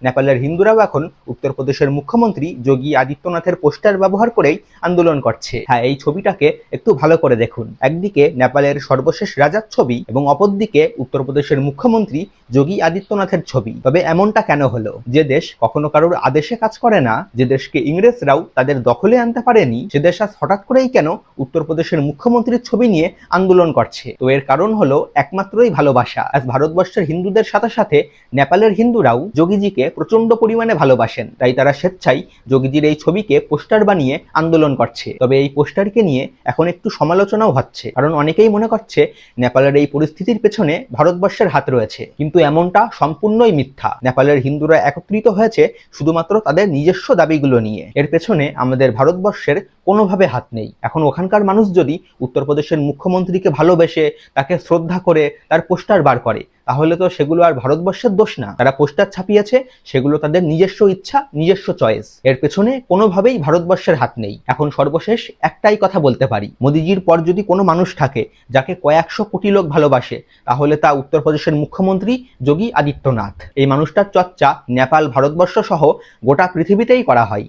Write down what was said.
নেপালের হিন্দুরাও এখন উত্তরপ্রদেশের মুখ্যমন্ত্রী যোগী আদিত্যনাথের পোস্টার ব্যবহার করেই আন্দোলন করছে। হ্যাঁ, এই ছবিটাকে একটু ভালো করে দেখুন। একদিকে নেপালের সর্বশেষ রাজার ছবি এবং অপরদিকে উত্তরপ্রদেশের মুখ্যমন্ত্রী যোগী আদিত্যনাথের ছবি। তবে এমনটা কেন হলো? যে দেশ কখনো কারোর আদেশে কাজ করে না, যে দেশকে ইংরেজরাও তাদের দখলে আনতে পারেনি, সে দেশ আজ হঠাৎ করেই কেন উত্তরপ্রদেশের মুখ্যমন্ত্রীর ছবি নিয়ে আন্দোলন করছে? তো এর কারণ হলো একমাত্রই ভালোবাসা। আজ ভারতবর্ষের হিন্দুদের সাথে সাথে নেপালের হিন্দুরাও যোগীজিকে প্রচন্ড পরিমাণে ভালোবাসেন, তাই তারা স্বেচ্ছায় যোগীজির এই ছবিকে পোস্টার বানিয়ে আন্দোলন করছে। তবে এই পোস্টারকে নিয়ে এখন একটু সমালোচনাও হচ্ছে, কারণ অনেকেই মনে করছে নেপালের এই পরিস্থিতির পেছনে ভারতবর্ষের হাত রয়েছে। কিন্তু এমনটা সম্পূর্ণই মিথ্যা। নেপালের হিন্দুরা একত্রিত হয়েছে শুধুমাত্র তাদের নিজস্ব দাবিগুলো নিয়ে। এর পেছনে আমাদের ভারতবর্ষের কোনোভাবে হাত নেই। এখন ওখানকার মানুষ যদি উত্তরপ্রদেশের মুখ্যমন্ত্রীকে ভালোবেসে তাকে শ্রদ্ধা করে তার পোস্টার বার করে, তাহলে তো সেগুলো আর ভারতবর্ষের দোষ না। তারা পোস্টার ছাপিয়েছে, সেগুলো তাদের নিজস্ব ইচ্ছা, নিজস্ব চয়েস। এর পেছনে কোনোভাবেই ভারতবর্ষের হাত নেই। এখন সর্বশেষ একটাই কথা বলতে পারি, মোদিজির পর যদি কোনো মানুষ থাকে যাকে কয়েকশো কোটি লোক ভালোবাসে, তাহলে তা উত্তরপ্রদেশের মুখ্যমন্ত্রী যোগী আদিত্যনাথ। এই মানুষটার চর্চা নেপাল, ভারতবর্ষ সহ গোটা পৃথিবীতেই করা হয়।